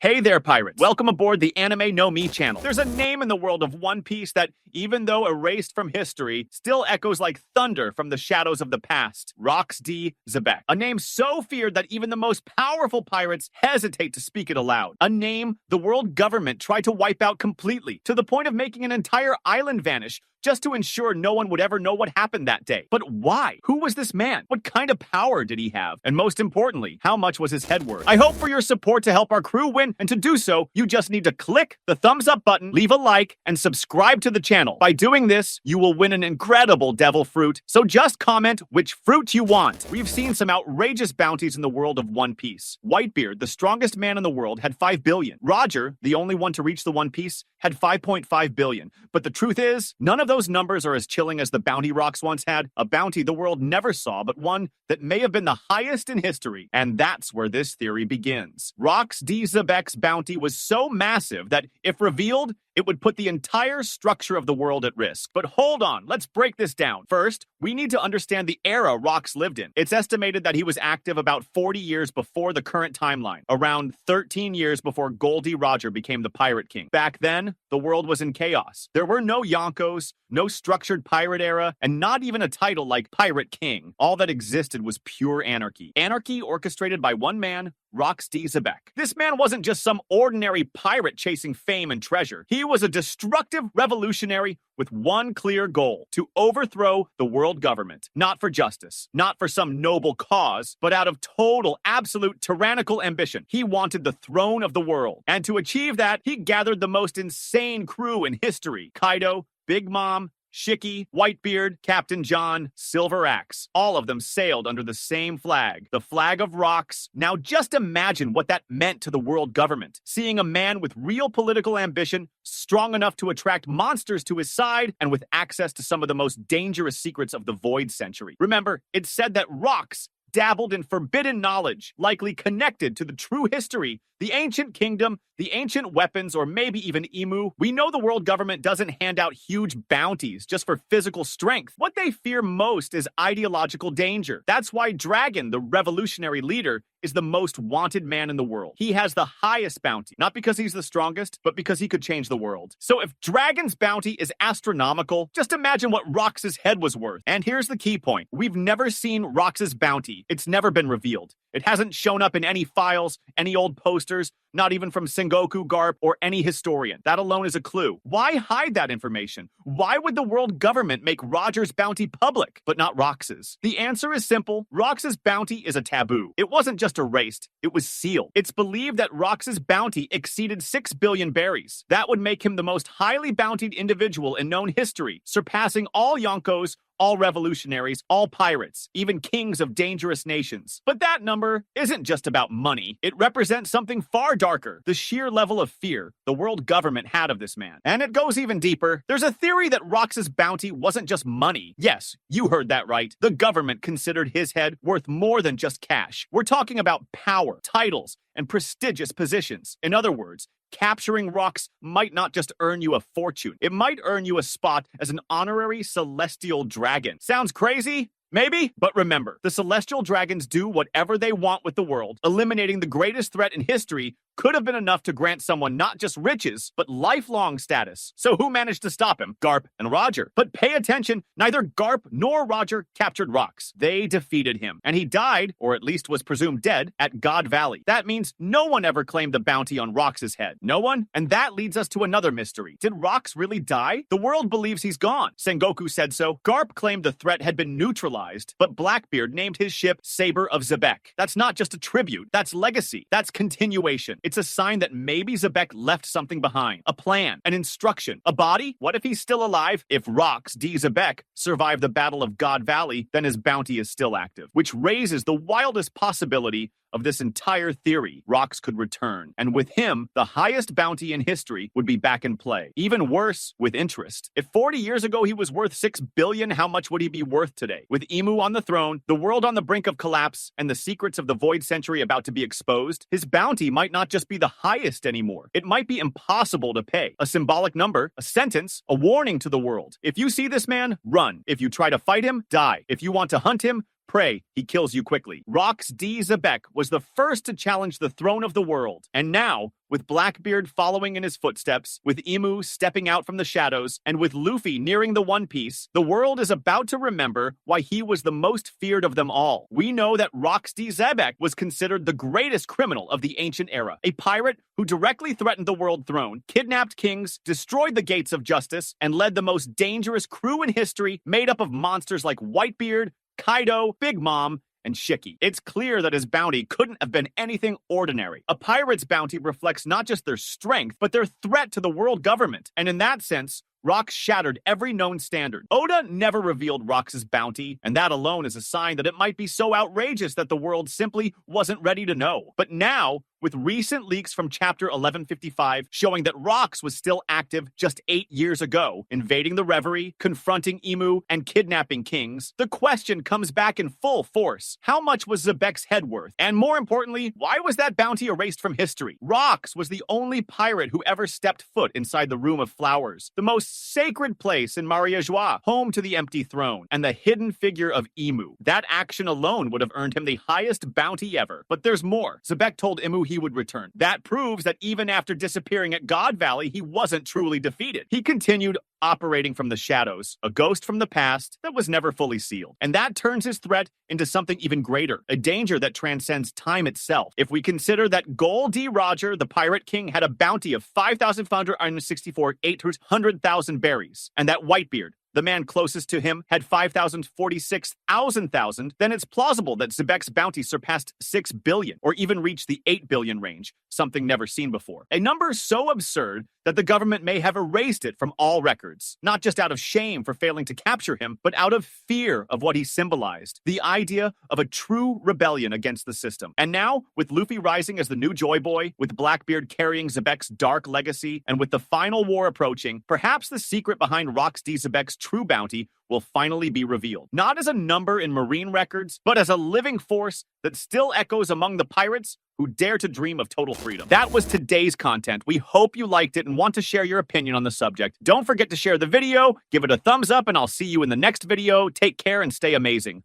Hey there, pirates. Welcome aboard the Anime No Me channel. There's a name in the world of One Piece that, even though erased from history, still echoes like thunder from the shadows of the past. Rox D. Xebec. A name so feared that even the most powerful pirates hesitate to speak it aloud. A name the world government tried to wipe out completely, to the point of making an entire island vanish, just to ensure no one would ever know what happened that day. But why? Who was this man? What kind of power did he have? And most importantly, how much was his head worth? I hope for your support to help our crew win, and to do so, you just need to click the thumbs up button, leave a like, and subscribe to the channel. By doing this, you will win an incredible devil fruit, so just comment which fruit you want. We've seen some outrageous bounties in the world of One Piece. Whitebeard, the strongest man in the world, had 5 billion. Roger, the only one to reach the One Piece, had 5.5 billion. But the truth is, none of those numbers are as chilling as the bounty Rox once had, a bounty the world never saw, but one that may have been the highest in history. And that's where this theory begins. Rox D. Xebec's bounty was so massive that, if revealed, it would put the entire structure of the world at risk. But hold on, let's break this down. First, we need to understand the era Rox lived in. It's estimated that he was active about 40 years before the current timeline, around 13 years before Goldie Roger became the Pirate King. Back then, the world was in chaos. There were no Yonkos, no structured pirate era, and not even a title like Pirate King. All that existed was pure anarchy. Anarchy orchestrated by one man, Rox D. Xebec. This man wasn't just some ordinary pirate chasing fame and treasure. He was a destructive revolutionary with one clear goal: to overthrow the world government. Not for justice, not for some noble cause, but out of total, absolute tyrannical ambition. He wanted the throne of the world. And to achieve that, he gathered the most insane crew in history: Kaido, Big Mom, Shiki, Whitebeard, Captain John, Silver Axe. All of them sailed under the same flag, the flag of Rox. Now just imagine what that meant to the world government. Seeing a man with real political ambition, strong enough to attract monsters to his side, and with access to some of the most dangerous secrets of the Void Century. Remember, it's said that Rox dabbled in forbidden knowledge, likely connected to the true history, the ancient kingdom, the ancient weapons, or maybe even Emu. We know the world government doesn't hand out huge bounties just for physical strength. What they fear most is ideological danger. That's why Dragon, the revolutionary leader, is the most wanted man in the world. He has the highest bounty, not because he's the strongest, but because he could change the world. So if Dragon's bounty is astronomical, just imagine what Rox's head was worth. And here's the key point. We've never seen Rox's bounty. It's never been revealed. It hasn't shown up in any files, any old posters, not even from Sengoku, Garp, or any historian. That alone is a clue. Why hide that information? Why would the world government make Roger's bounty public, but not Rox's? The answer is simple. Rox's bounty is a taboo. It wasn't just erased, it was sealed. It's believed that Rox's bounty exceeded 6 billion berries. That would make him the most highly bountied individual in known history, surpassing all Yonkos, all revolutionaries, all pirates, even kings of dangerous nations. But that number isn't just about money. It represents something far darker: the sheer level of fear the world government had of this man. And it goes even deeper. There's a theory that Rox's bounty wasn't just money. Yes, you heard that right. The government considered his head worth more than just cash. We're talking about power, titles, and prestigious positions. In other words, capturing Rox might not just earn you a fortune. It might earn you a spot as an honorary celestial dragon. Sounds crazy? Maybe, but remember, the celestial dragons do whatever they want with the world. Eliminating the greatest threat in history could have been enough to grant someone not just riches, but lifelong status. So who managed to stop him? Garp and Roger. But pay attention, neither Garp nor Roger captured Rox. They defeated him, and he died, or at least was presumed dead, at God Valley. That means no one ever claimed the bounty on Rox's head. No one? And that leads us to another mystery. Did Rox really die? The world believes he's gone. Sengoku said so. Garp claimed the threat had been neutralized, but Blackbeard named his ship Saber of Xebec. That's not just a tribute. That's legacy. That's continuation. It's a sign that maybe Xebec left something behind. A plan, an instruction, a body? What if he's still alive? If Rox D. Xebec survived the Battle of God Valley, then his bounty is still active, which raises the wildest possibility of this entire theory. Rox could return, and with him, the highest bounty in history would be back in play. Even worse, with interest. If 40 years ago he was worth 6 billion, how much would he be worth today? With Emu on the throne, the world on the brink of collapse, and the secrets of the Void Century about to be exposed, his bounty might not just be the highest anymore. It might be impossible to pay. A symbolic number, a sentence, a warning to the world. If you see this man, run. If you try to fight him, die. If you want to hunt him, pray he kills you quickly. Rox D. Xebec was the first to challenge the throne of the world, and now, with Blackbeard following in his footsteps, with Emu stepping out from the shadows, and with Luffy nearing the One Piece, the world is about to remember why he was the most feared of them all. We know that Rox D. Xebec was considered the greatest criminal of the ancient era, a pirate who directly threatened the world throne, kidnapped kings, destroyed the gates of justice, and led the most dangerous crew in history made up of monsters like Whitebeard, Kaido, Big Mom, and Shiki. It's clear that his bounty couldn't have been anything ordinary. A pirate's bounty reflects not just their strength, but their threat to the world government. And in that sense, Rox shattered every known standard. Oda never revealed Rox's bounty, and that alone is a sign that it might be so outrageous that the world simply wasn't ready to know. But now, with recent leaks from Chapter 1155 showing that Rox was still active just 8 years ago, invading the Reverie, confronting Emu, and kidnapping kings, the question comes back in full force. How much was Xebec's head worth? And more importantly, why was that bounty erased from history? Rox was the only pirate who ever stepped foot inside the Room of Flowers, the most sacred place in Maria Joie, home to the empty throne, and the hidden figure of Emu. That action alone would have earned him the highest bounty ever. But there's more. Xebec told Emu he would return. That proves that even after disappearing at God Valley, he wasn't truly defeated. He continued operating from the shadows, a ghost from the past that was never fully sealed. And that turns his threat into something even greater, a danger that transcends time itself. If we consider that Gol D. Roger, the Pirate King, had a bounty of 5,564 800,000 berries, and that Whitebeard, the man closest to him, had 5,046,000, then it's plausible that Xebec's bounty surpassed 6 billion, or even reached the 8 billion range, something never seen before. A number so absurd that the government may have erased it from all records, not just out of shame for failing to capture him, but out of fear of what he symbolized, the idea of a true rebellion against the system. And now, with Luffy rising as the new Joy Boy, with Blackbeard carrying Xebec's dark legacy, and with the final war approaching, perhaps the secret behind Rox D. Xebec's true bounty will finally be revealed. Not as a number in marine records, but as a living force that still echoes among the pirates who dare to dream of total freedom. That was today's content. We hope you liked it and want to share your opinion on the subject. Don't forget to share the video, give it a thumbs up, and I'll see you in the next video. Take care and stay amazing.